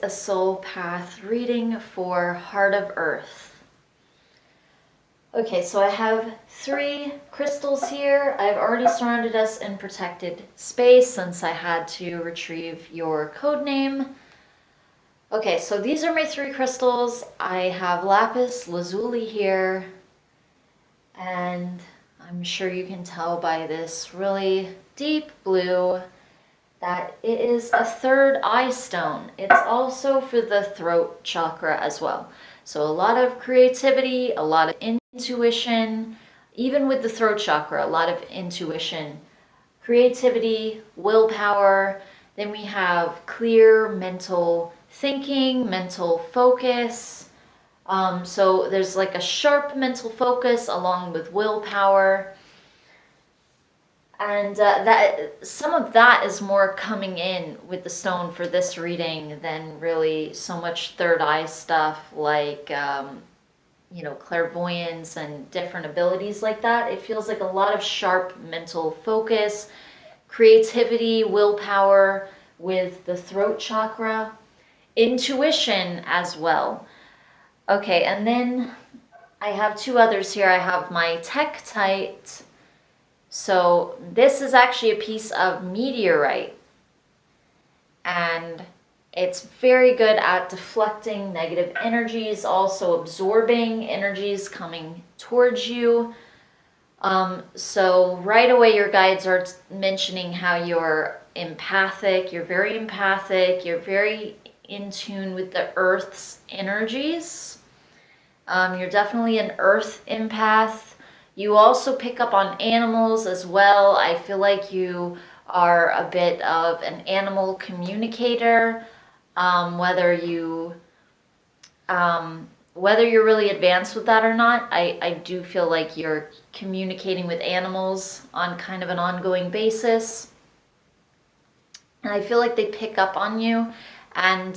a soul path reading for Heart of Earth. Okay, so I have 3 crystals here. I've already surrounded us in protected space since I had to retrieve your code name. Okay, so these are my 3 crystals. I have lapis lazuli here, and I'm sure you can tell by this really deep blue that it is a third eye stone. It's also for the throat chakra as well. So a lot of creativity, a lot of intuition, even with the throat chakra, a lot of intuition, creativity, willpower. Then we have clear mental thinking, mental focus. So there's like a sharp mental focus along with willpower. And that some of that is more coming in with the stone for this reading than really so much third eye stuff like clairvoyance and different abilities like that. It feels like a lot of sharp mental focus, creativity, willpower with the throat chakra, intuition as well. Okay, and then I have 2 others here. I have my tektite. So this is actually a piece of meteorite, and it's very good at deflecting negative energies, also absorbing energies coming towards you. So right away your guides are mentioning how you're empathic, you're very in tune with the earth's energies. You're definitely an earth empath. You also pick up on animals as well. I feel like you are a bit of an animal communicator, whether you're really advanced with that or not. I do feel like you're communicating with animals on kind of an ongoing basis. And I feel like they pick up on you, and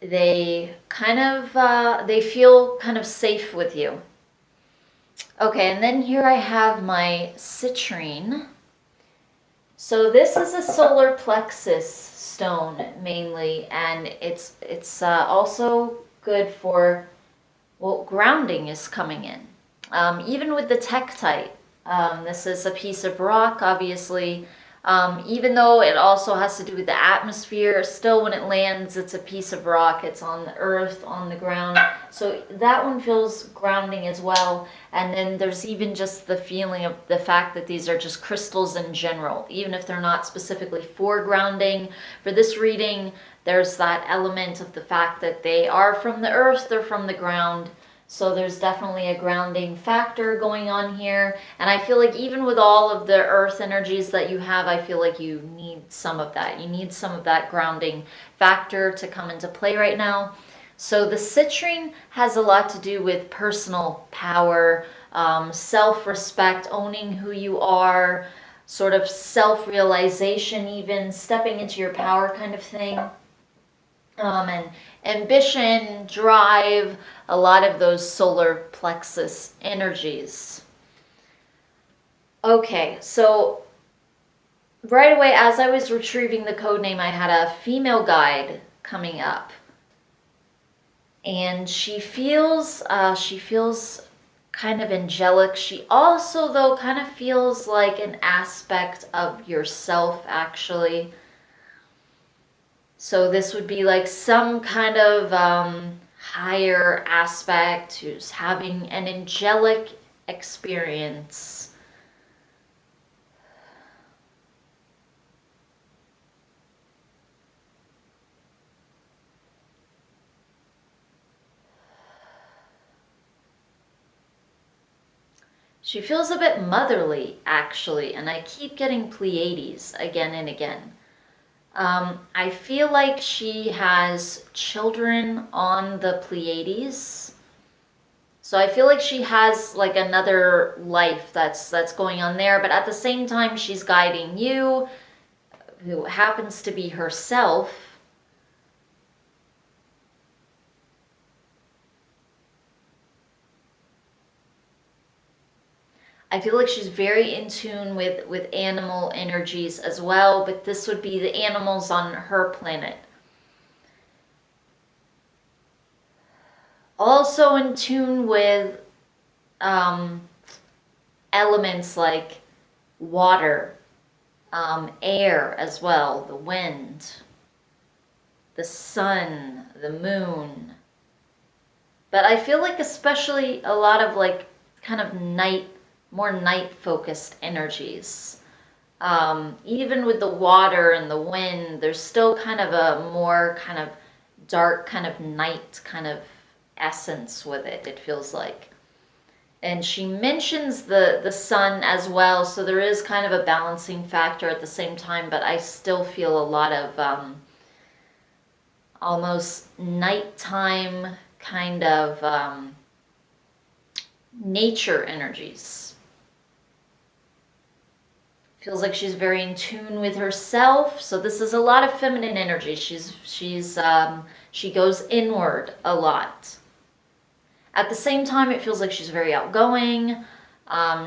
they feel kind of safe with you. Okay, and then here I have my citrine. So this is a solar plexus stone mainly, and it's also good for, well, grounding is coming in. Even with the tektite, this is a piece of rock, obviously. Even though it also has to do with the atmosphere, still when it lands, it's a piece of rock. It's on the earth, on the ground. So that one feels grounding as well. And then there's even just the feeling of the fact that these are just crystals in general, even if they're not specifically for grounding. For this reading, there's that element of the fact that they are from the earth, they're from the ground. So there's definitely a grounding factor going on here. And I feel like even with all of the earth energies that you have, I feel like you need some of that. You need some of that grounding factor to come into play right now. So the citrine has a lot to do with personal power, self-respect, owning who you are, sort of self-realization even, stepping into your power kind of thing. And ambition, drive, a lot of those solar plexus energies. Okay, so right away as I was retrieving the code name, I had a female guide coming up. And she feels kind of angelic. She also, though, kind of feels like an aspect of yourself, actually. So this would be like some kind of higher aspect who's having an angelic experience. She feels a bit motherly, actually, and I keep getting Pleiades again and again. I feel like she has children on the Pleiades. So I feel like she has like another life that's going on there, but at the same time she's guiding you, who happens to be herself. I feel like she's very in tune with animal energies as well, but this would be the animals on her planet. Also in tune with elements like water, air as well, the wind, the sun, the moon. But I feel like especially a lot of like kind of more night focused energies. Even with the water and the wind, there's still kind of a more kind of dark kind of night kind of essence with it, it feels like. And she mentions the sun as well, so there is kind of a balancing factor at the same time, but I still feel a lot of almost nighttime kind of nature energies. Feels like she's very in tune with herself. So this is a lot of feminine energy. She goes inward a lot. At the same time, it feels like she's very outgoing.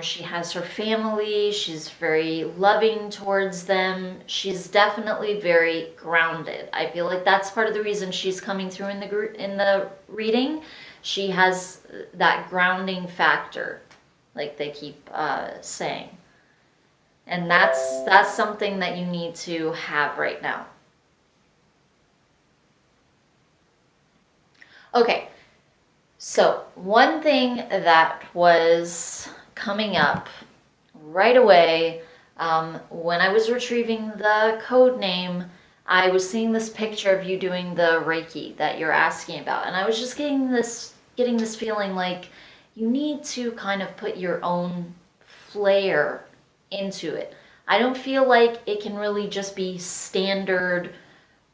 She has her family. She's very loving towards them. She's definitely very grounded. I feel like that's part of the reason she's coming through in the reading. She has that grounding factor, like they keep saying. And that's something that you need to have right now. Okay, so one thing that was coming up right away when I was retrieving the code name, I was seeing this picture of you doing the Reiki that you're asking about, and I was just getting this feeling like you need to kind of put your own flair into it. I don't feel like it can really just be standard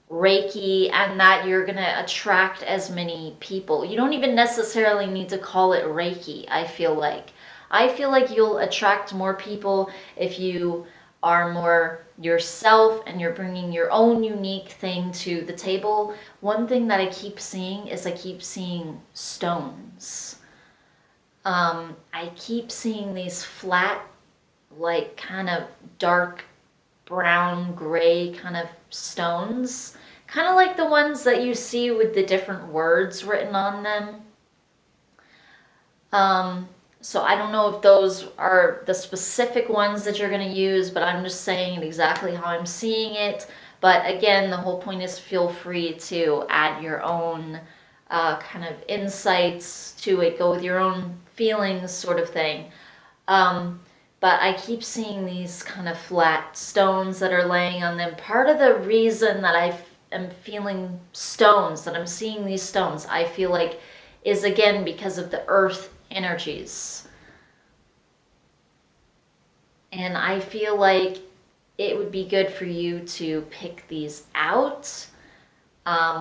Reiki and that you're going to attract as many people. You don't even necessarily need to call it Reiki, I feel like. I feel like you'll attract more people if you are more yourself and you're bringing your own unique thing to the table. One thing that I keep seeing is I keep seeing stones. I keep seeing these flat, like kind of dark brown gray kind of stones, kind of like the ones that you see with the different words written on them. So I don't know if those are the specific ones that you're going to use, but I'm just saying it exactly how I'm seeing it. But again, the whole point is feel free to add your own kind of insights to it, go with your own feelings sort of thing. But I keep seeing these kind of flat stones that are laying on them. Part of the reason that I am feeling stones, that I'm seeing these stones, I feel like is again because of the earth energies. And I feel like it would be good for you to pick these out.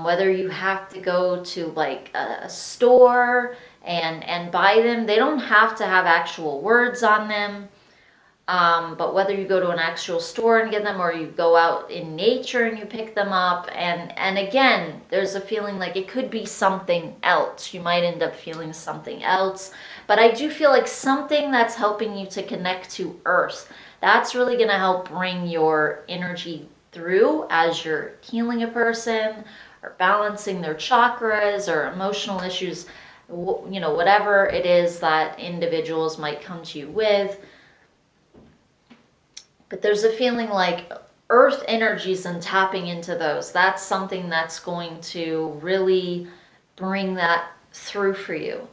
Whether you have to go to like a store and buy them, they don't have to have actual words on them. But whether you go to an actual store and get them or you go out in nature and you pick them up, and again, there's a feeling like it could be something else. You might end up feeling something else. But I do feel like something that's helping you to connect to Earth. That's really going to help bring your energy through as you're healing a person or balancing their chakras or emotional issues, whatever it is that individuals might come to you with. But there's a feeling like earth energies and tapping into those, that's something that's going to really bring that through for you.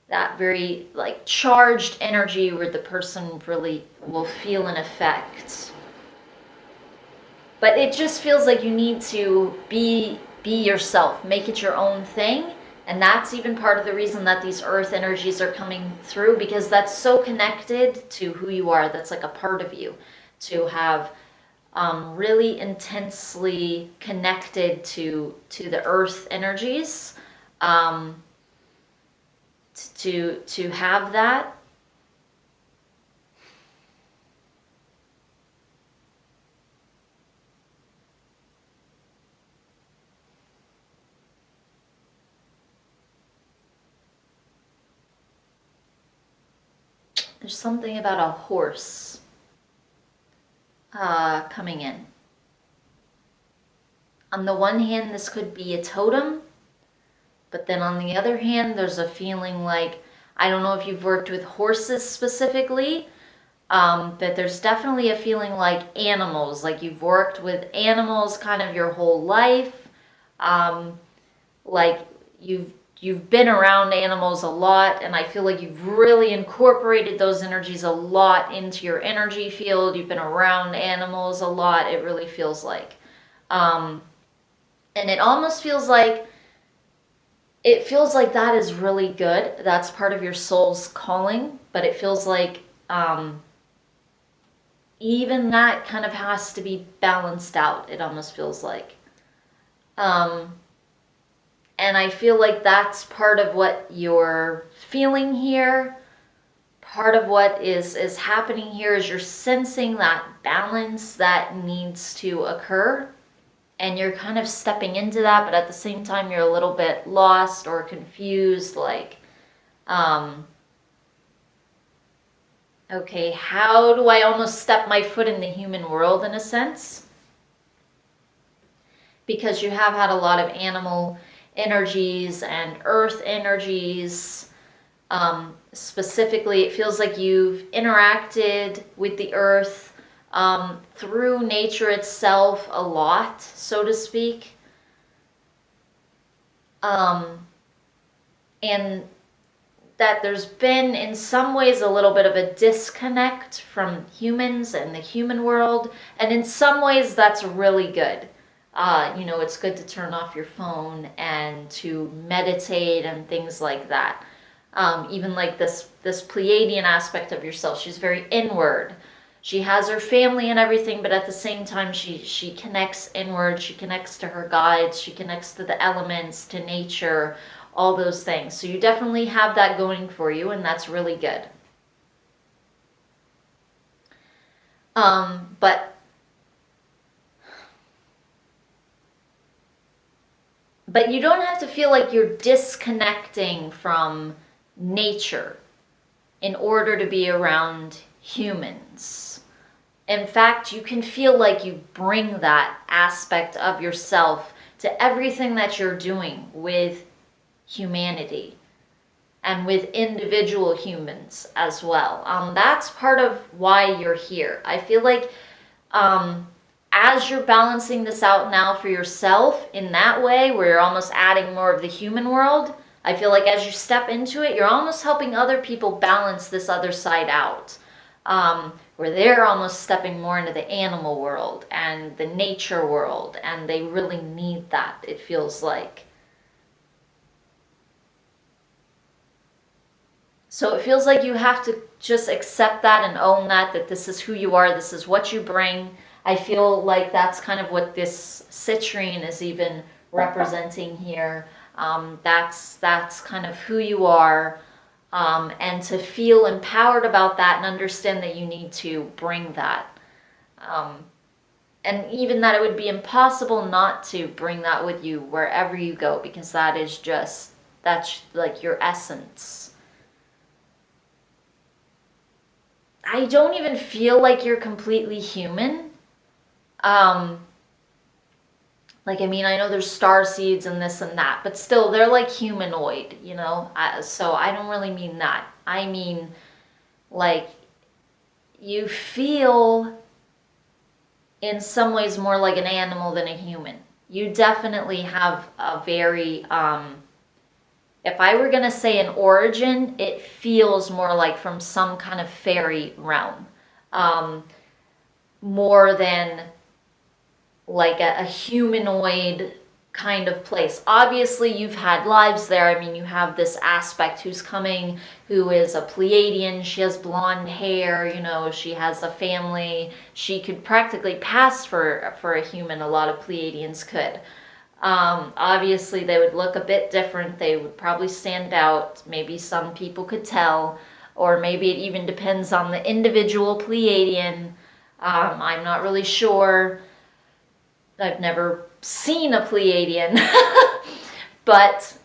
That very like charged energy where the person really will feel an effect. But it just feels like you need to be yourself, make it your own thing. And that's even part of the reason that these earth energies are coming through, because that's so connected to who you are. That's like a part of you, to have really intensely connected to the earth energies, to have that. There's something about a horse coming in. On the one hand, this could be a totem, But then on the other hand, there's a feeling like, I don't know if you've worked with horses specifically, but there's definitely a feeling like animals, like you've worked with animals kind of your whole life. Like you've been around animals a lot, and I feel like you've really incorporated those energies a lot into your energy field. You've been around animals a lot, it really feels like. And it almost feels like that is really good. That's part of your soul's calling, but it feels like even that kind of has to be balanced out, it almost feels like. And I feel like that's part of what you're feeling here. Part of what is happening here is you're sensing that balance that needs to occur. And you're kind of stepping into that, but at the same time, you're a little bit lost or confused. Like, okay, how do I almost step my foot in the human world in a sense? Because you have had a lot of animal energies and earth energies. Specifically, it feels like you've interacted with the earth through nature itself a lot, so to speak. And that there's been in some ways a little bit of a disconnect from humans and the human world, and in some ways that's really good. It's good to turn off your phone and to meditate and things like that. Even like this Pleiadian aspect of yourself, she's very inward. She has her family and everything, but at the same time she connects inward. She connects to her guides. She connects to the elements, to nature, all those things. So you definitely have that going for you, and that's really good. But you don't have to feel like you're disconnecting from nature in order to be around humans. In fact, you can feel like you bring that aspect of yourself to everything that you're doing with humanity and with individual humans as well. That's part of why you're here. I feel like as you're balancing this out now for yourself in that way, where you're almost adding more of the human world, I feel like as you step into it, you're almost helping other people balance this other side out. Where they're almost stepping more into the animal world and the nature world, and they really need that, it feels like. So it feels like you have to just accept that and own that this is who you are, this is what you bring. I feel like that's kind of what this citrine is even representing here. That's kind of who you are. And to feel empowered about that and understand that you need to bring that. And even that it would be impossible not to bring that with you wherever you go, because that's like your essence. I don't even feel like you're completely human. Like, I mean, I know there's star seeds and this and that, but still, they're like humanoid, so I don't really mean that. I mean, like, you feel in some ways more like an animal than a human. You definitely have a very, if I were going to say an origin, it feels more like from some kind of fairy realm. More than like a humanoid kind of place. Obviously, you've had lives there. I mean, you have this aspect who's coming, who is a Pleiadian. She has blonde hair, she has a family. She could practically pass for a human. A lot of Pleiadians could. Obviously, they would look a bit different. They would probably stand out. Maybe some people could tell, or maybe it even depends on the individual Pleiadian. I'm not really sure. I've never seen a Pleiadian, but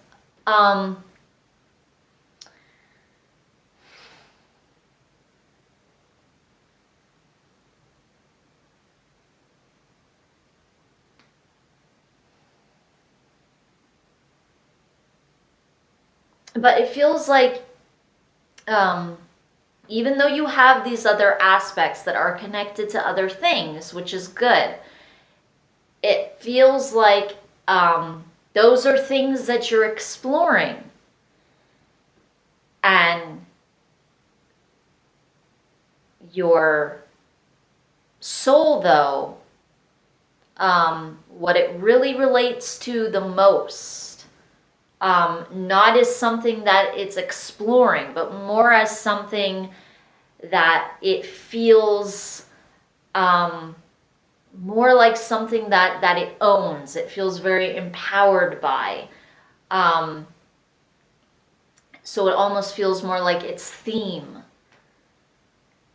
But it feels like, even though you have these other aspects that are connected to other things, which is good, it feels like those are things that you're exploring. And your soul, though, what it really relates to the most, not as something that it's exploring, but more as something that it feels more like something that it owns. It feels very empowered by. So it almost feels more like its theme,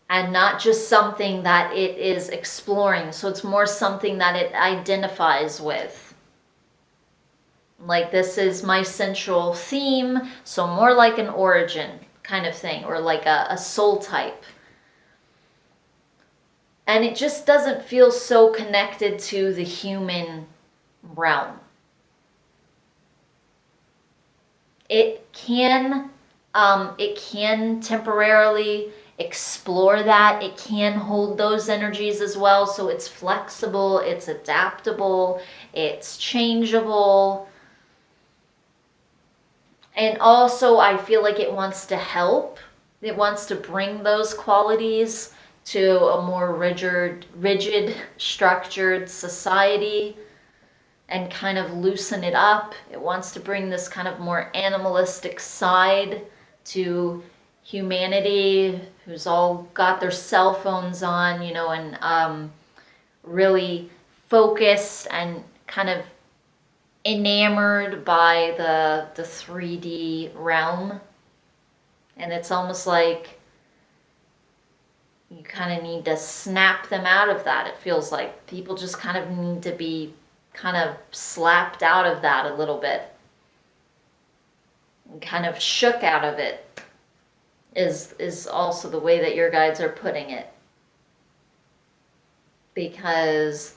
and not just something that it is exploring. So it's more something that it identifies with. Like, this is my central theme, so more like an origin kind of thing, or like a soul type. And it just doesn't feel so connected to the human realm. It can temporarily explore that. It can hold those energies as well. So it's flexible, it's adaptable, it's changeable. And also, I feel like it wants to help. It wants to bring those qualities to a more rigid, structured society, and kind of loosen it up. It wants to bring this kind of more animalistic side to humanity, who's all got their cell phones on, and really focused and kind of enamored by the 3D realm. And it's almost like you kind of need to snap them out of that. It feels like people just kind of need to be kind of slapped out of that a little bit, and kind of shook out of it, is also the way that your guides are putting it. Because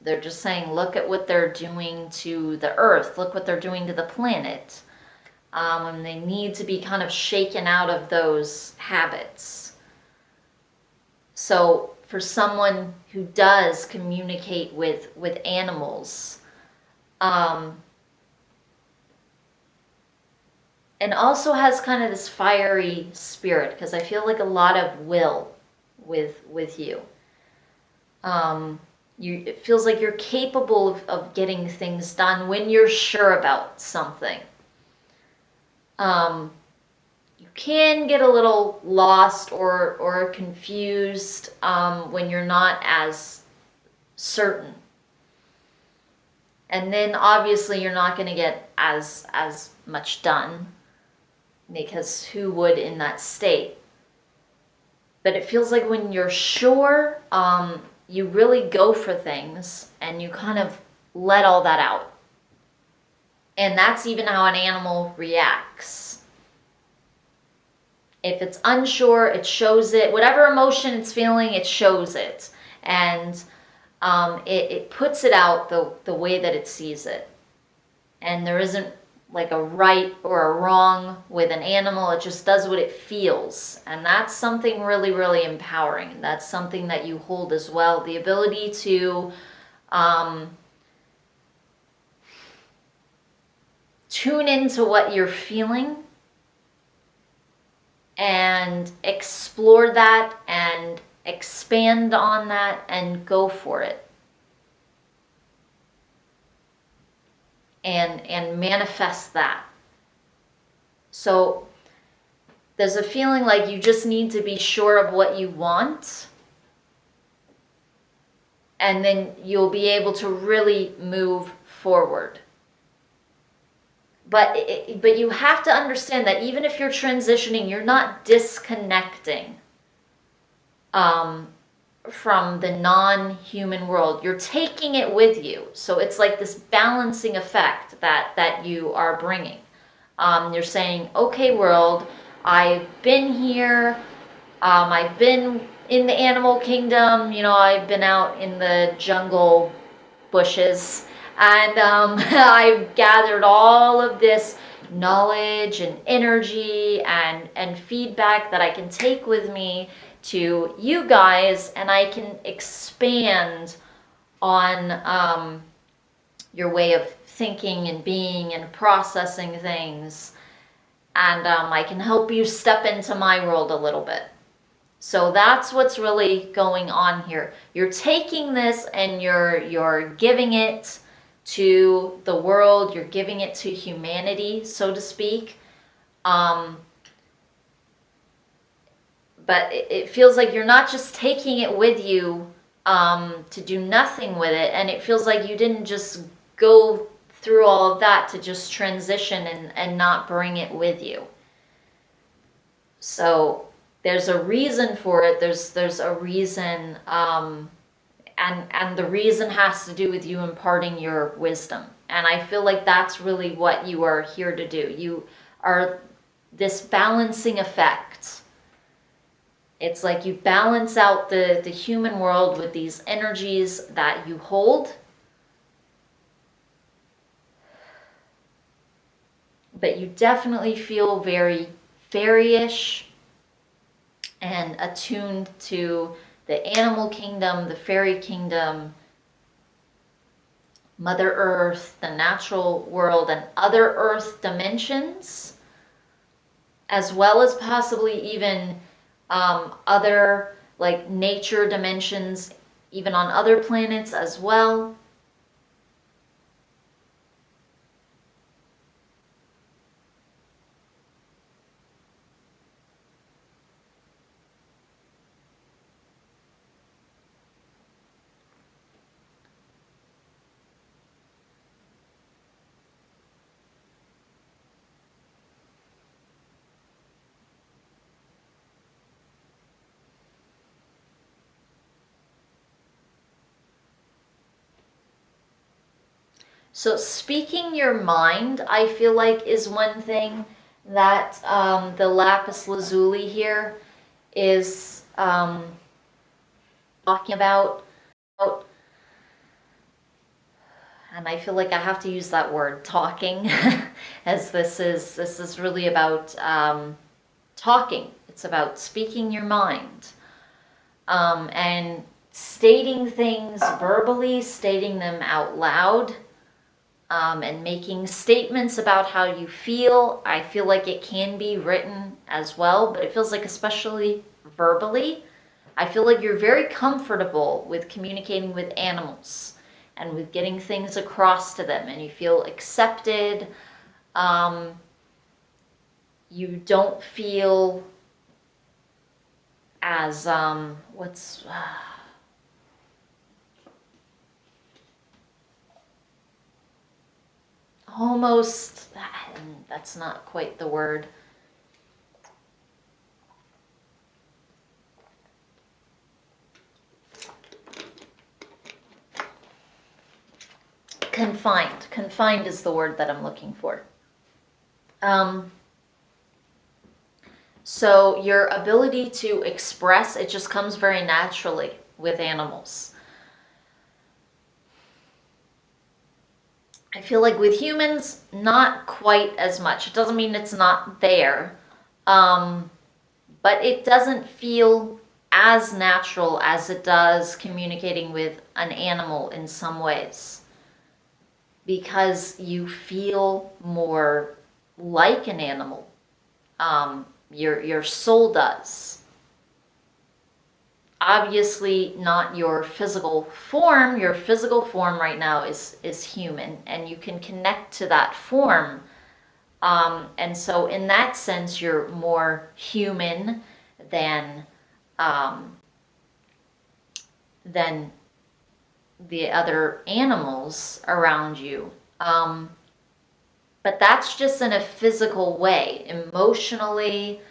they're just saying, look at what they're doing to the earth, look what they're doing to the planet. And they need to be kind of shaken out of those habits. So for someone who does communicate with animals, and also has kind of this fiery spirit, because I feel like a lot of will with you. It feels like you're capable of getting things done when you're sure about something. You can get a little lost or confused when you're not as certain. And then obviously you're not going to get as much done, because who would in that state? But it feels like when you're sure, you really go for things and you kind of let all that out. And that's even how an animal reacts. If it's unsure, it shows it. Whatever emotion it's feeling, it shows it. And it puts it out the way that it sees it. And there isn't like a right or a wrong with an animal. It just does what it feels. And that's something really, really empowering. That's something that you hold as well. The ability to tune into what you're feeling and explore that and expand on that and go for it. And manifest that. So there's a feeling like you just need to be sure of what you want, and then you'll be able to really move forward. But you have to understand that even if you're transitioning, you're not disconnecting from the non-human world. You're taking it with you. So it's like this balancing effect that you are bringing. You're saying, okay, world, I've been here. I've been in the animal kingdom. I've been out in the jungle bushes. And I've gathered all of this knowledge and energy and feedback that I can take with me to you guys, and I can expand on your way of thinking and being and processing things, and I can help you step into my world a little bit. So that's what's really going on here. You're taking this and you're giving it to the world, you're giving it to humanity, so to speak. But it feels like you're not just taking it with you to do nothing with it, and it feels like you didn't just go through all of that to just transition and not bring it with you. So there's a reason for it. There's a reason, and the reason has to do with you imparting your wisdom. And I feel like that's really what you are here to do. You are this balancing effect. It's like you balance out the human world with these energies that you hold, but you definitely feel very fairyish and attuned to the animal kingdom, the fairy kingdom, Mother Earth, the natural world, and other earth dimensions, as well as possibly even other like nature dimensions, even on other planets as well. So speaking your mind, I feel like, is one thing that the lapis lazuli here is talking about. And I feel like I have to use that word, talking, as this is really about talking. It's about speaking your mind, and stating things verbally, stating them out loud. And making statements about how you feel. I feel like it can be written as well, but it feels like, especially verbally, I feel like you're very comfortable with communicating with animals and with getting things across to them, and you feel accepted. You don't feel as almost, that's not quite the word. Confined is the word that I'm looking for. So your ability to express, it just comes very naturally with animals. I feel like with humans, not quite as much. It doesn't mean it's not there, but it doesn't feel as natural as it does communicating with an animal in some ways, because you feel more like an animal. Your soul does. Obviously not your physical form. Your physical form right now is human, and you can connect to that form. And so in that sense, you're more human than the other animals around you. But that's just in a physical way. Emotionally,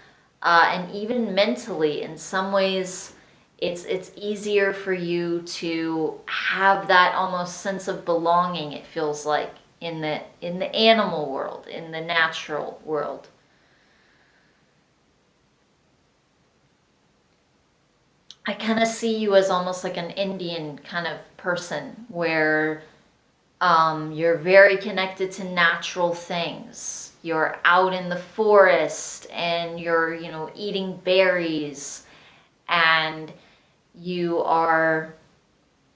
and even mentally, in some ways, it's easier for you to have that almost sense of belonging, it feels like, in the animal world, in the natural world. I kind of see you as almost like an Indian kind of person, where you're very connected to natural things. you're out in the forest and you're, eating berries, and you are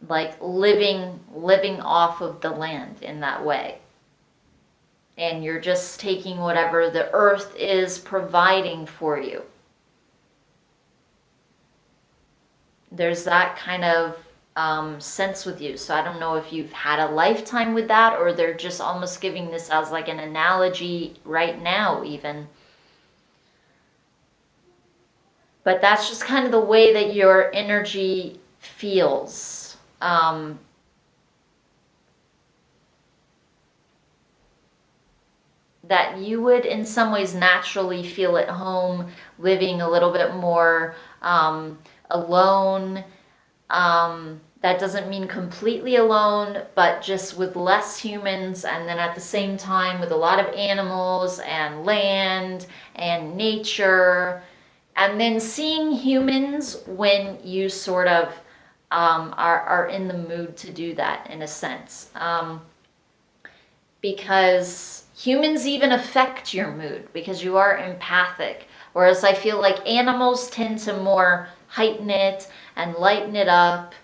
like living off of the land in that way. And you're just taking whatever the earth is providing for you. There's that kind of sense with you. So I don't know if you've had a lifetime with that, or they're just almost giving this as like an analogy right now even. But that's just kind of the way that your energy feels. That you would in some ways naturally feel at home living a little bit more alone. That doesn't mean completely alone, but just with less humans, and then at the same time with a lot of animals and land and nature, and then seeing humans when you sort of are in the mood to do that, in a sense. Because humans even affect your mood because you are empathic. Whereas I feel like animals tend to more heighten it and lighten it up,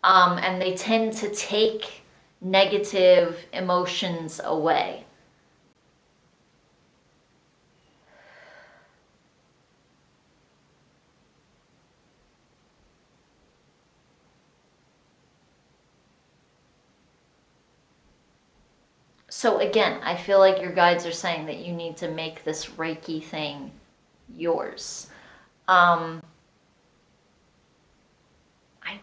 and they tend to take negative emotions away. So again, I feel like your guides are saying that you need to make this Reiki thing yours. I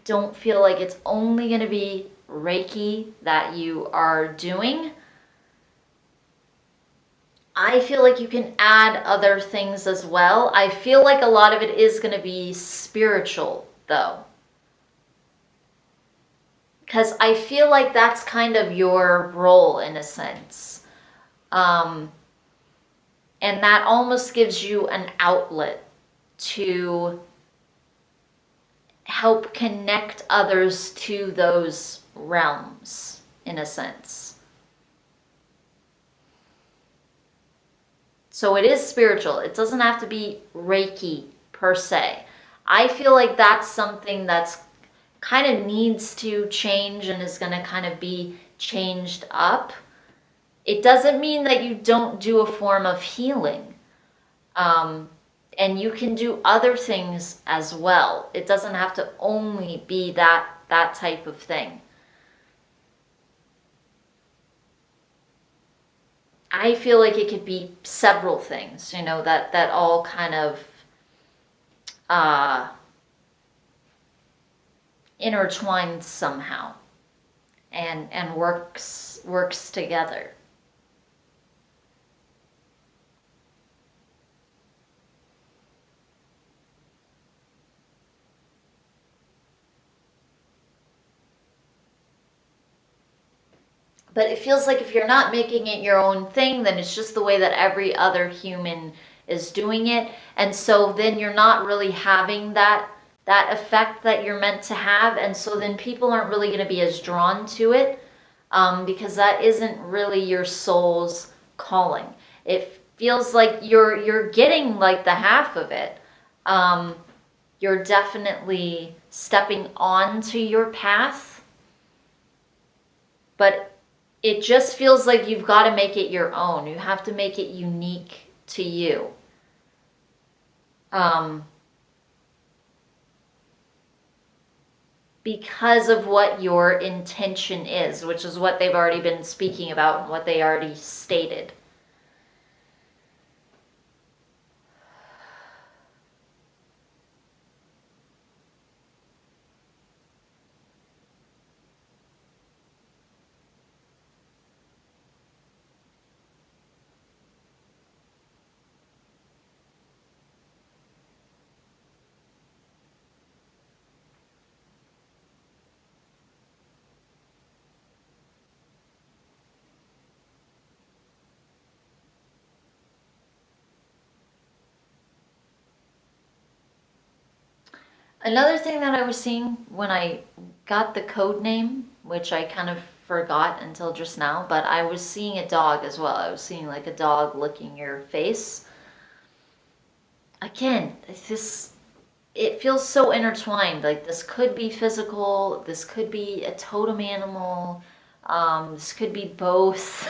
don't feel like it's only going to be Reiki that you are doing. I feel like you can add other things as well. I feel like a lot of it is going to be spiritual, though. Because I feel like that's kind of your role in a sense. And that almost gives you an outlet to help connect others to those realms, in a sense. So it is spiritual. It doesn't have to be Reiki per se. I feel like that's something that's kind of needs to change and is going to kind of be changed up. It doesn't mean that you don't do a form of healing. And you can do other things as well. It doesn't have to only be that type of thing. I feel like it could be several things, that all kind of intertwined somehow and works together. But it feels like if you're not making it your own thing, then it's just the way that every other human is doing it. And so then you're not really having that effect that you're meant to have. And so then people aren't really going to be as drawn to it, because that isn't really your soul's calling. It feels like you're getting like the half of it. You're definitely stepping onto your path, but it just feels like you've got to make it your own. You have to make it unique to you. Because of what your intention is, which is what they've already been speaking about and what they already stated. Another thing that I was seeing when I got the code name, which I kind of forgot until just now, but I was seeing a dog as well. I was seeing like a dog licking your face. Again, it feels so intertwined. Like this could be physical, this could be a totem animal, this could be both.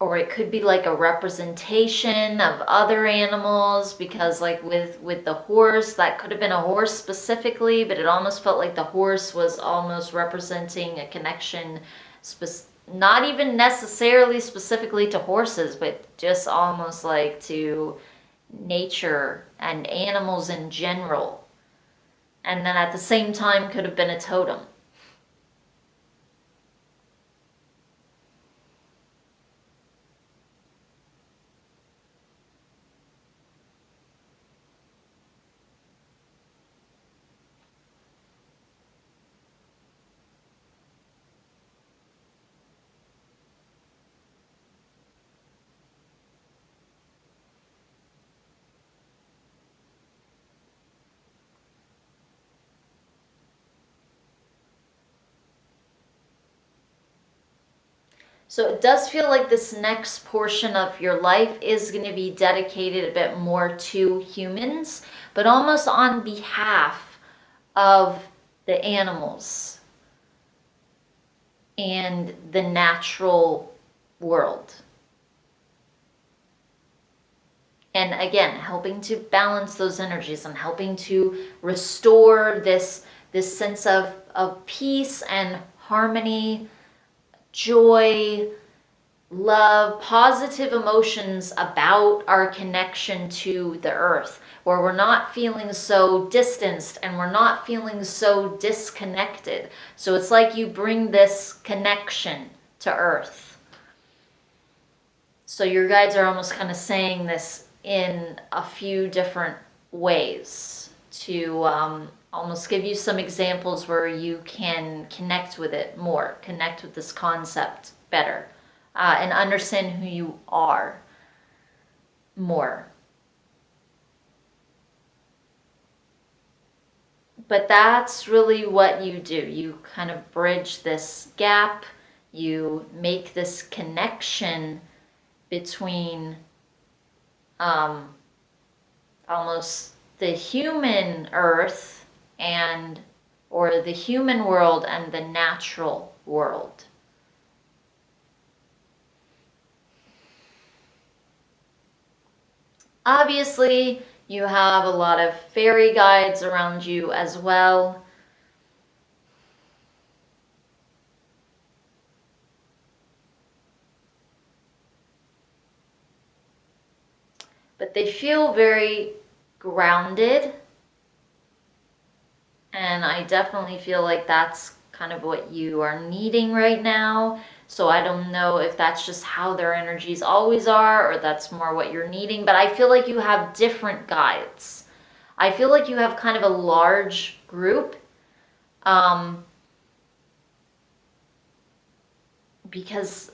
Or it could be like a representation of other animals, because like with the horse, that could have been a horse specifically, but it almost felt like the horse was almost representing a connection, not even necessarily specifically to horses, but just almost like to nature and animals in general. And then at the same time could have been a totem. So it does feel like this next portion of your life is going to be dedicated a bit more to humans, but almost on behalf of the animals and the natural world. And again, helping to balance those energies and helping to restore this sense of peace and harmony, joy, love, positive emotions about our connection to the earth, where we're not feeling so distanced and we're not feeling so disconnected. So it's like you bring this connection to earth. So your guides are almost kind of saying this in a few different ways to almost give you some examples where you can connect with it more, connect with this concept better, and understand who you are more. But that's really what you do. You kind of bridge this gap, you make this connection between almost the human earth and or the human world and the natural world. Obviously, you have a lot of fairy guides around you as well. But they feel very grounded. And I definitely feel like that's kind of what you are needing right now. So I don't know if that's just how their energies always are or that's more what you're needing. But I feel like you have different guides. I feel like you have kind of a large group. Because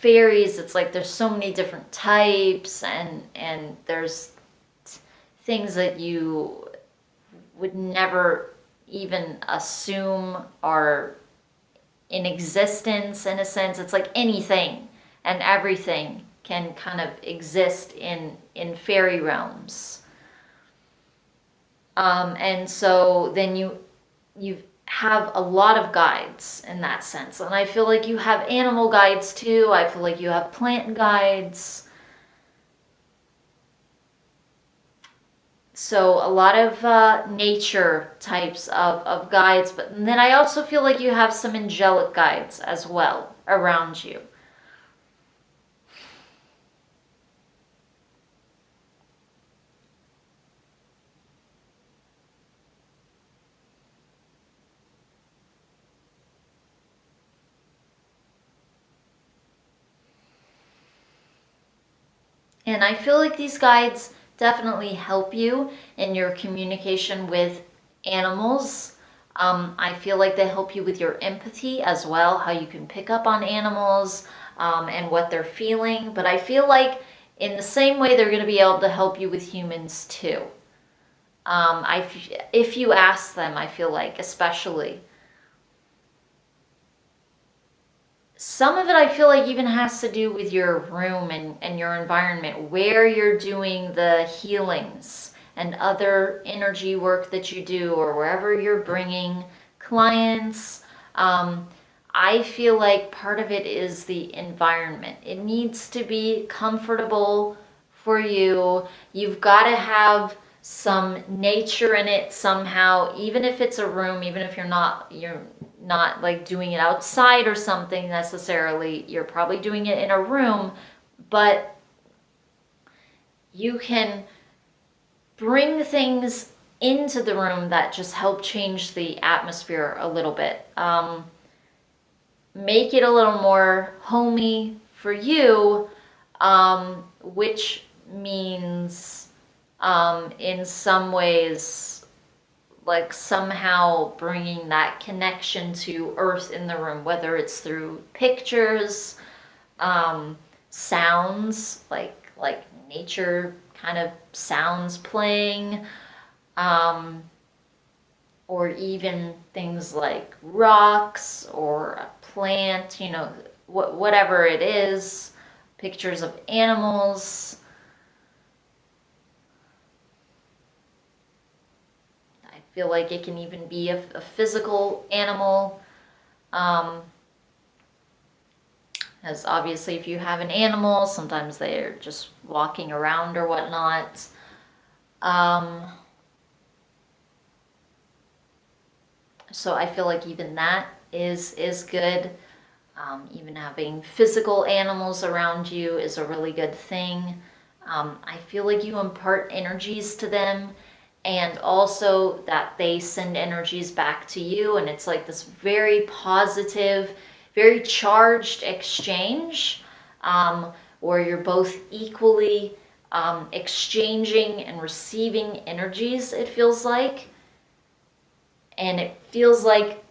fairies, it's like there's so many different types, and there's things that you would never even assume are in existence. In a sense, it's like anything and everything can kind of exist in fairy realms. And so then you have a lot of guides in that sense. And I feel like you have animal guides too. I feel like you have plant guides. So a lot of nature types of guides. But then I also feel like you have some angelic guides as well around you. And I feel like these guides definitely help you in your communication with animals. I feel like they help you with your empathy as well, how you can pick up on animals and what they're feeling. But I feel like in the same way, they're going to be able to help you with humans too. If you ask them, I feel like, especially. Some of it I feel like even has to do with your room and your environment, where you're doing the healings and other energy work that you do, or wherever you're bringing clients. I feel like part of it is the environment. It needs to be comfortable for you. You've got to have some nature in it somehow, even if it's a room, even if you're not like doing it outside or something necessarily. You're probably doing it in a room, but you can bring things into the room that just help change the atmosphere a little bit. Make it a little more homey for you, which means in some ways like somehow bringing that connection to earth in the room, whether it's through pictures, sounds like nature kind of sounds playing, or even things like rocks or a plant, whatever it is, pictures of animals. I feel like it can even be a physical animal. As obviously, if you have an animal, sometimes they're just walking around or whatnot. So I feel like even that is good. Even having physical animals around you is a really good thing. I feel like you impart energies to them, and also that they send energies back to you, and it's like this very positive, very charged exchange, where you're both equally exchanging and receiving energies, it feels like. And it feels like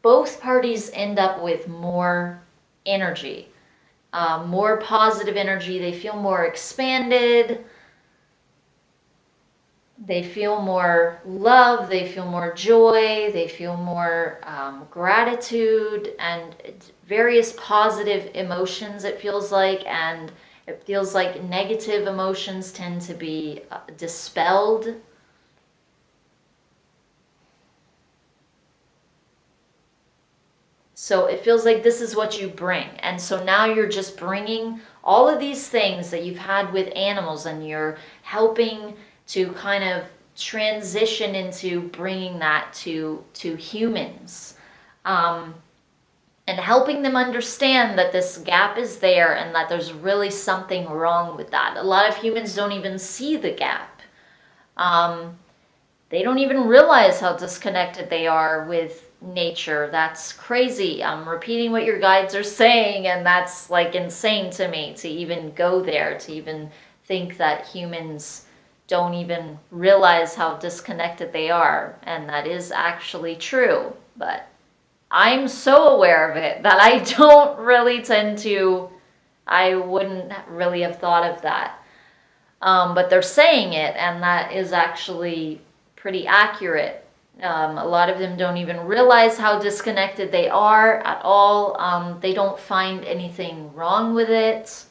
both parties end up with more energy, more positive energy. They feel more expanded. They feel more love. They feel more joy. They feel more gratitude and various positive emotions, it feels like. And it feels like negative emotions tend to be dispelled. So it feels like this is what you bring. And so now you're just bringing all of these things that you've had with animals, and you're helping to kind of transition into bringing that to humans. And helping them understand that this gap is there and that there's really something wrong with that. A lot of humans don't even see the gap. They don't even realize how disconnected they are with nature. That's crazy. I'm repeating what your guides are saying, and that's like insane to me to even go there, to even think that humans don't even realize how disconnected they are. And that is actually true. But I'm so aware of it that I don't really tend to, I wouldn't really have thought of that. But they're saying it, and that is actually pretty accurate. A lot of them don't even realize how disconnected they are at all. They don't find anything wrong with it.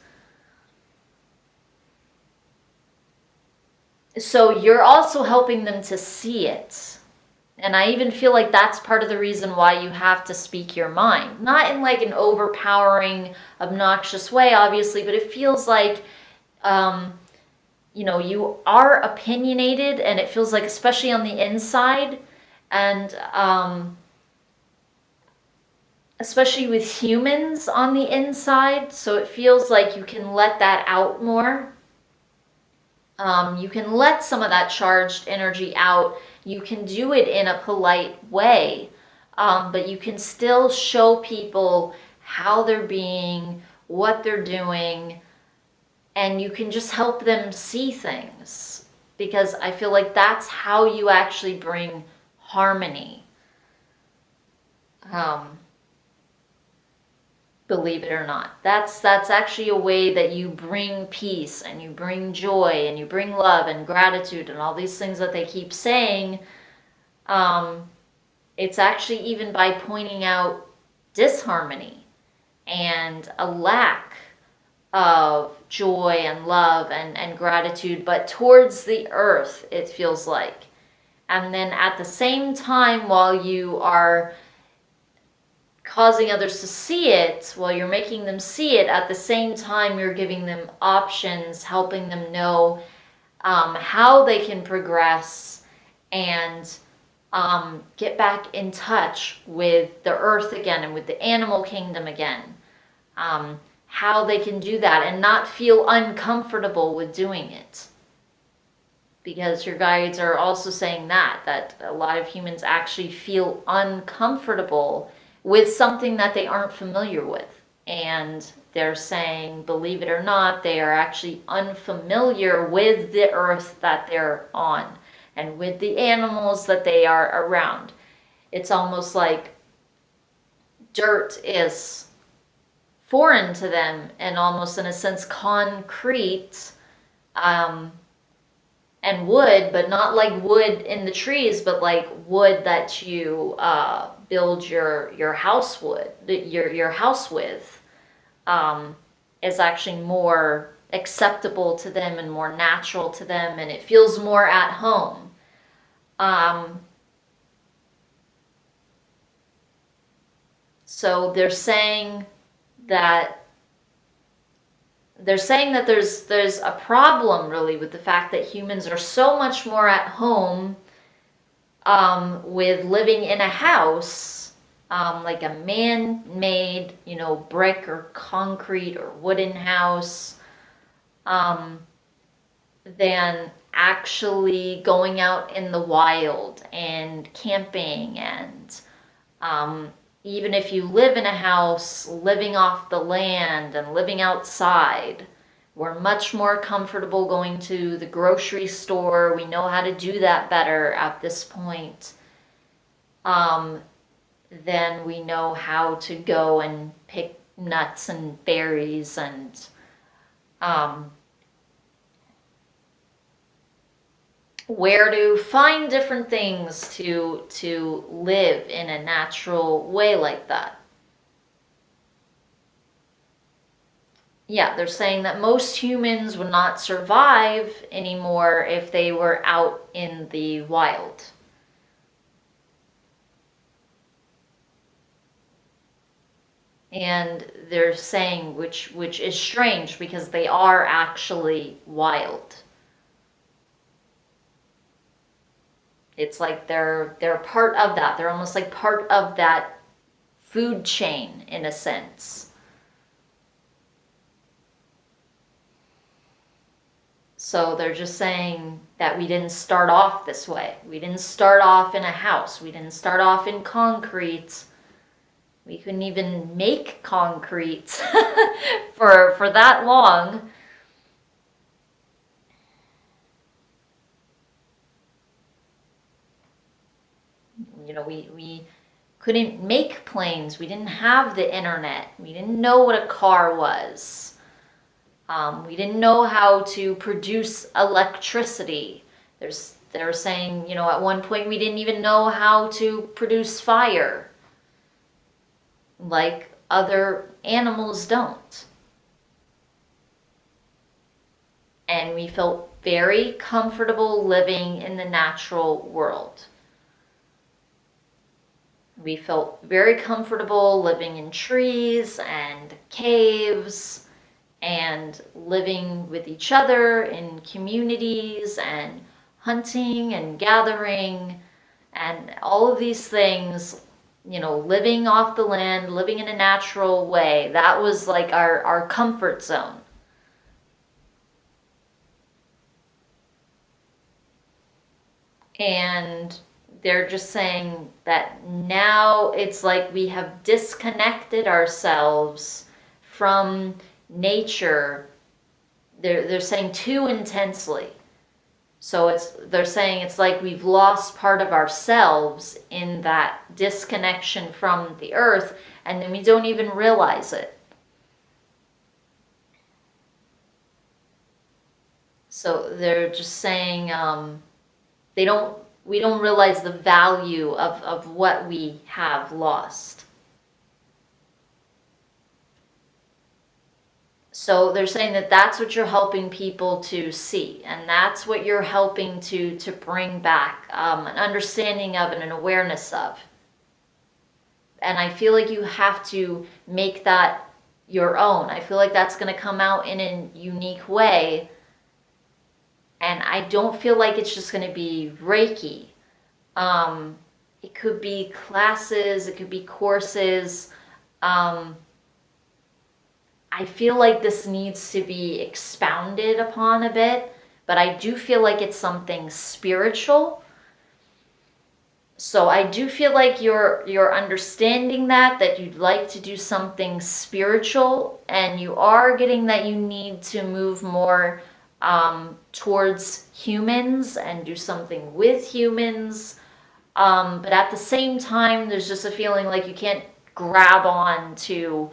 So you're also helping them to see it. And I even feel like that's part of the reason why you have to speak your mind. Not in like an overpowering, obnoxious way, obviously, but it feels like, you are opinionated, and it feels like, especially on the inside, and especially with humans on the inside, so it feels like you can let that out more. You can let some of that charged energy out. You can do it in a polite way, but you can still show people how they're being, what they're doing, and you can just help them see things, because I feel like that's how you actually bring harmony. But believe it or not. That's actually a way that you bring peace and you bring joy and you bring love and gratitude and all these things that they keep saying. It's actually even by pointing out disharmony and a lack of joy and love and gratitude, but towards the earth, it feels like. And then at the same time, while you are causing others to see it, while you're making them see it, at the same time, you're giving them options, helping them know how they can progress and get back in touch with the earth again and with the animal kingdom again. How they can do that and not feel uncomfortable with doing it. Because your guides are also saying that a lot of humans actually feel uncomfortable with something that they aren't familiar with. And they're saying, believe it or not, they are actually unfamiliar with the earth that they're on and with the animals that they are around. It's almost like dirt is foreign to them and almost in a sense concrete and wood, but not like wood in the trees, but like wood that you build your house wood, your house with, is actually more acceptable to them and more natural to them, and it feels more at home. So they're saying that there's a problem really with the fact that humans are so much more at home with living in a house, like a man-made, brick or concrete or wooden house, than actually going out in the wild and camping and even if you live in a house, living off the land and living outside, we're much more comfortable going to the grocery store. We know how to do that better at this point than we know how to go and pick nuts and berries and where to find different things to live in a natural way like that. Yeah, they're saying that most humans would not survive anymore if they were out in the wild. And they're saying, which is strange because they are actually wild. It's like they're part of that. They're almost like part of that food chain in a sense. So they're just saying that we didn't start off this way. We didn't start off in a house. We didn't start off in concrete. We couldn't even make concrete for that long. We couldn't make planes. We didn't have the internet. We didn't know what a car was. We didn't know how to produce electricity. They're saying, at one point we didn't even know how to produce fire. Like other animals don't. And we felt very comfortable living in the natural world. We felt very comfortable living in trees and caves and living with each other in communities and hunting and gathering and all of these things, living off the land, living in a natural way. That was like our comfort zone. And they're just saying that now it's like we have disconnected ourselves from nature. They're saying too intensely. So they're saying it's like we've lost part of ourselves in that disconnection from the earth, and then we don't even realize it. So they're just saying they don't we don't realize the value of what we have lost. So they're saying that that's what you're helping people to see, and that's what you're helping to bring back an understanding of and an awareness of. And I feel like you have to make that your own. I feel like that's going to come out in a unique way. And I don't feel like it's just going to be Reiki. It could be classes, it could be courses. I feel like this needs to be expounded upon a bit, but I do feel like it's something spiritual. So I do feel like you're understanding that you'd like to do something spiritual, and you are getting that you need to move more towards humans and do something with humans. But at the same time, there's just a feeling like you can't grab on to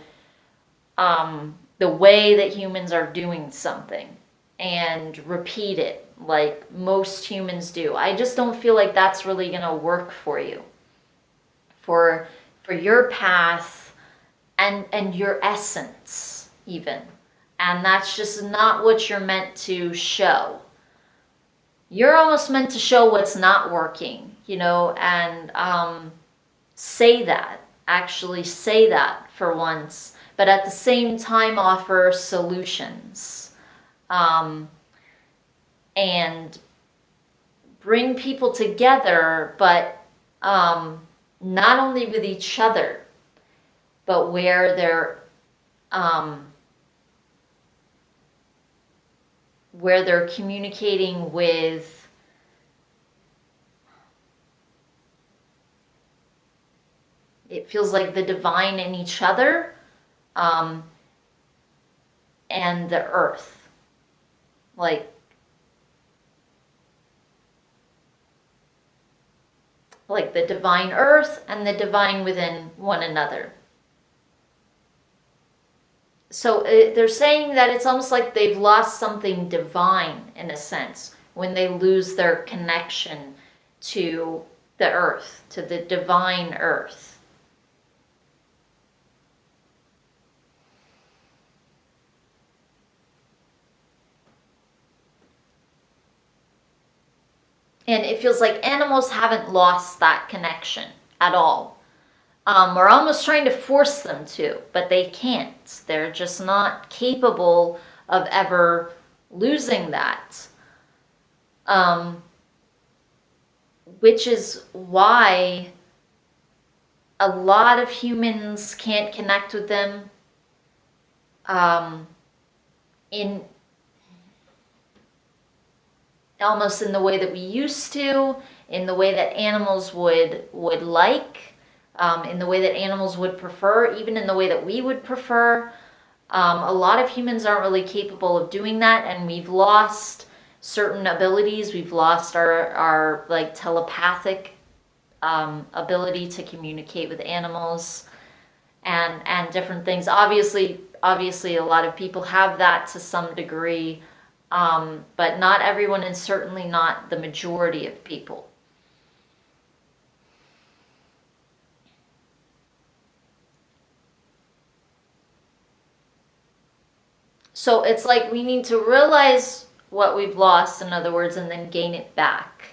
the way that humans are doing something and repeat it like most humans do. I just don't feel like that's really going to work for you, for your path and your essence even. And that's just not what you're meant to show. You're almost meant to show what's not working, and say that, actually say that for once, but at the same time offer solutions, and bring people together, but not only with each other, but where they're communicating with it feels like the divine in each other, and the earth, like the divine earth and the divine within one another. So they're saying that it's almost like they've lost something divine in a sense when they lose their connection to the earth, to the divine earth. And it feels like animals haven't lost that connection at all. We're almost trying to force them to, but they can't. They're just not capable of ever losing that. Which is why a lot of humans can't connect with them in almost in the way that we used to, in the way that animals would like, in the way that animals would prefer, even in the way that we would prefer. A lot of humans aren't really capable of doing that, and we've lost certain abilities. We've lost our like telepathic ability to communicate with animals and different things. Obviously, a lot of people have that to some degree, but not everyone, and certainly not the majority of people. So it's like we need to realize what we've lost, in other words, and then gain it back.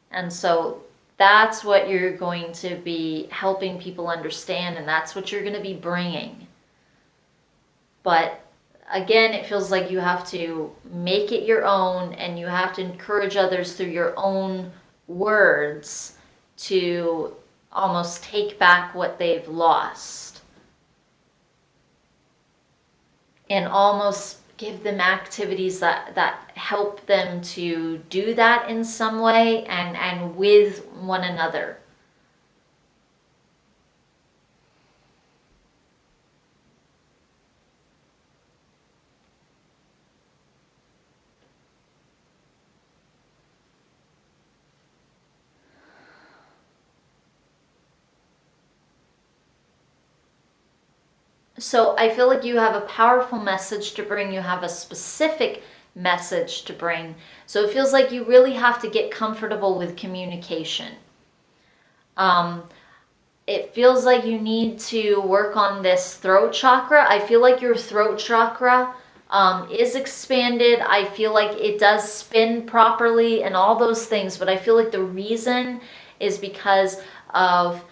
And so that's what you're going to be helping people understand, and that's what you're going to be bringing. But again, it feels like you have to make it your own, and you have to encourage others through your own words to almost take back what they've lost, and almost give them activities that help them to do that in some way, and with one another. So I feel like you have a powerful message to bring. You have a specific message to bring. So it feels like you really have to get comfortable with communication. It feels like you need to work on this throat chakra. I feel like your throat chakra is expanded. I feel like it does spin properly and all those things, but I feel like the reason is because of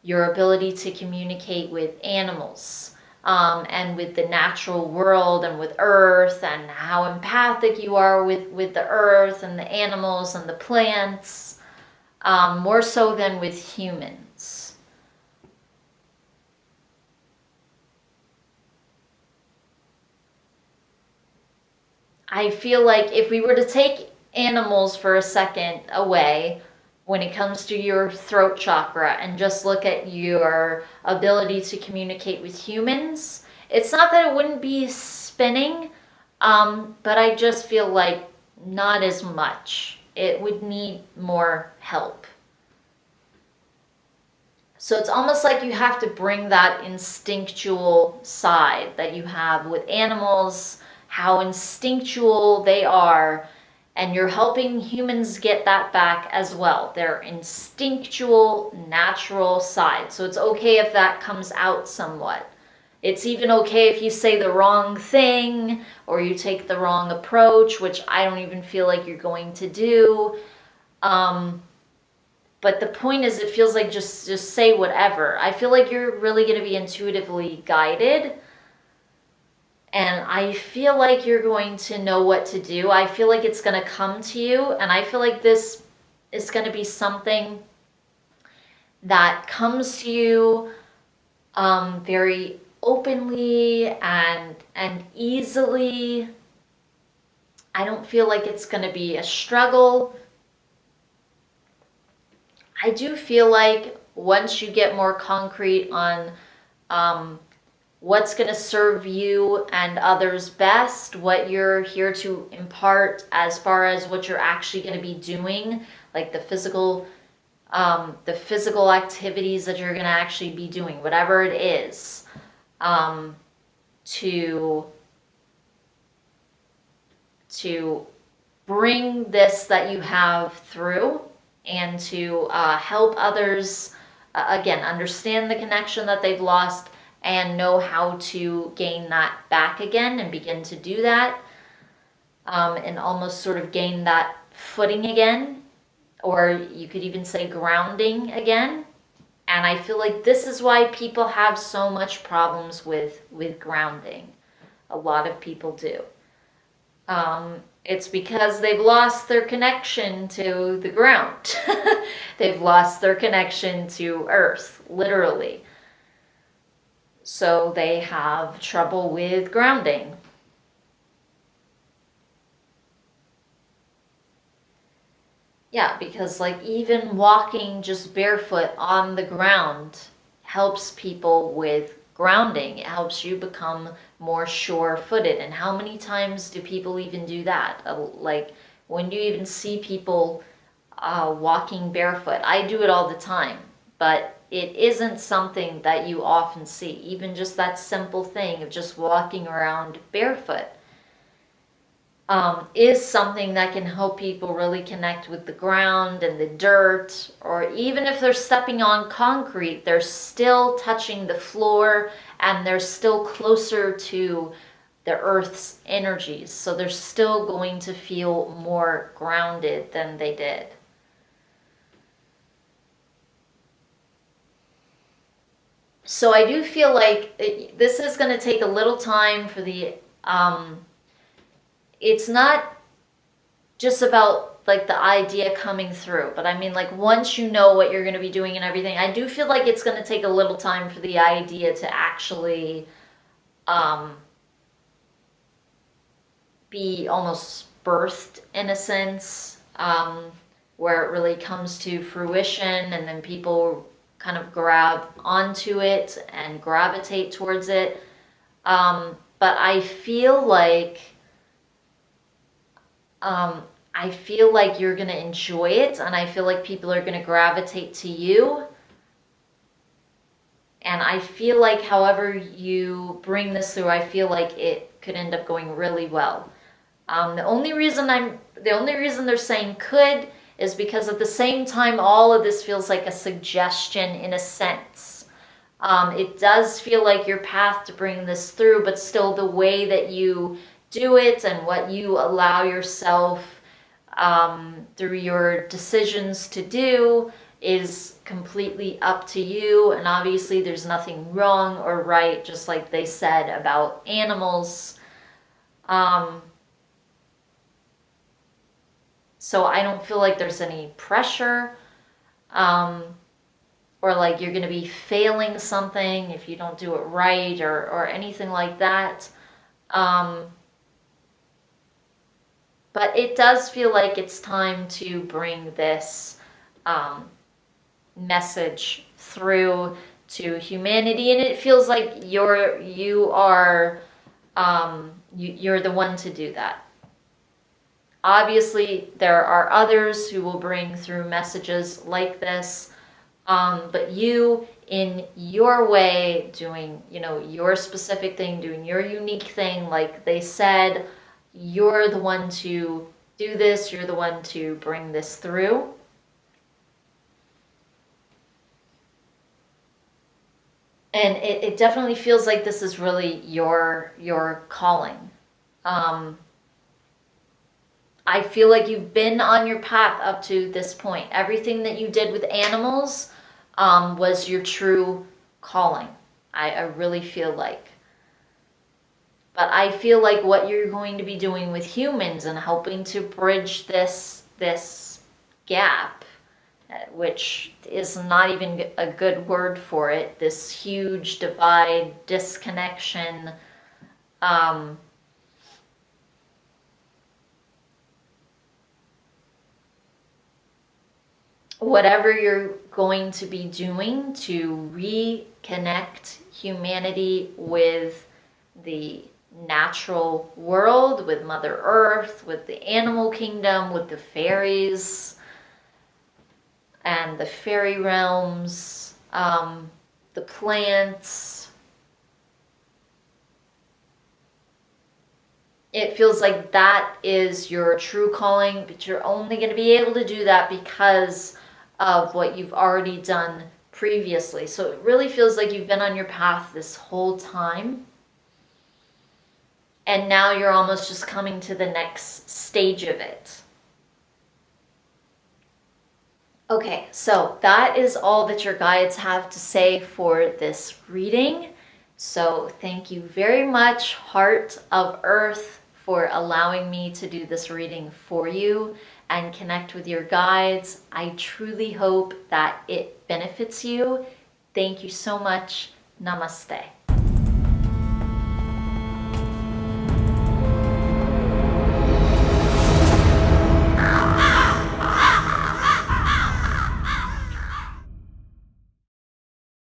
your ability to communicate with animals, and with the natural world and with earth, and how empathic you are with the earth and the animals and the plants, more so than with humans. I feel like if we were to take animals for a second away when it comes to your throat chakra and just look at your ability to communicate with humans, it's not that it wouldn't be spinning, but I just feel like not as much. It would need more help. So it's almost like you have to bring that instinctual side that you have with animals, how instinctual they are, and you're helping humans get that back as well, their instinctual, natural side. So it's okay if that comes out somewhat. It's even okay if you say the wrong thing or you take the wrong approach, which I don't even feel like you're going to do. But the point is, it feels like just say whatever. I feel like you're really going to be intuitively guided. And I feel like you're going to know what to do. I feel like it's going to come to you. And I feel like this is going to be something that comes to you very openly and easily. I don't feel like it's going to be a struggle. I do feel like once you get more concrete on what's going to serve you and others best, what you're here to impart as far as what you're actually going to be doing, like the physical activities that you're going to actually be doing, whatever it is, to bring this that you have through, and to help others, again, understand the connection that they've lost and know how to gain that back again and begin to do that, and almost sort of gain that footing again, or you could even say grounding again. And I feel like this is why people have so much problems with grounding. A lot of people do. It's because they've lost their connection to the ground. They've lost their connection to earth, literally. So they have trouble with grounding. Yeah, because like even walking just barefoot on the ground helps people with grounding. It helps you become more sure-footed. And how many times do people even do that? Like, when do you even see people walking barefoot? I do it all the time, but it isn't something that you often see. Even just that simple thing of just walking around barefoot is something that can help people really connect with the ground and the dirt. Or even if they're stepping on concrete, they're still touching the floor and they're still closer to the earth's energies. So they're still going to feel more grounded than they did. So I do feel like this is going to take a little time for the it's not just about like the idea coming through, but I mean, like, once you know what you're going to be doing and everything, I do feel like it's going to take a little time for the idea to actually be almost birthed, in a sense, where it really comes to fruition, and then people kind of grab onto it and gravitate towards it. But I feel like you're going to enjoy it, and I feel like people are going to gravitate to you. And I feel like however you bring this through, I feel like it could end up going really well. The only reason they're saying could is because at the same time, all of this feels like a suggestion in a sense. It does feel like your path to bring this through, but still the way that you do it and what you allow yourself through your decisions to do is completely up to you. And obviously there's nothing wrong or right, just like they said about animals. So I don't feel like there's any pressure, or like you're going to be failing something if you don't do it right, or anything like that. But it does feel like it's time to bring this message through to humanity, and it feels like you're the one to do that. Obviously, there are others who will bring through messages like this, but you, in your way, doing, your specific thing, doing your unique thing, like they said, you're the one to do this, you're the one to bring this through. And it definitely feels like this is really your calling. I feel like you've been on your path up to this point. Everything that you did with animals was your true calling. I really feel like. But I feel like what you're going to be doing with humans and helping to bridge this gap, which is not even a good word for it, this huge divide, disconnection, whatever you're going to be doing to reconnect humanity with the natural world, with Mother Earth, with the animal kingdom, with the fairies and the fairy realms, the plants. It feels like that is your true calling, but you're only going to be able to do that because of what you've already done previously. So it really feels like you've been on your path this whole time. And now you're almost just coming to the next stage of it. Okay, so that is all that your guides have to say for this reading. So thank you very much, Heart of Earth, for allowing me to do this reading for you and connect with your guides. I truly hope that it benefits you. Thank you so much. Namaste.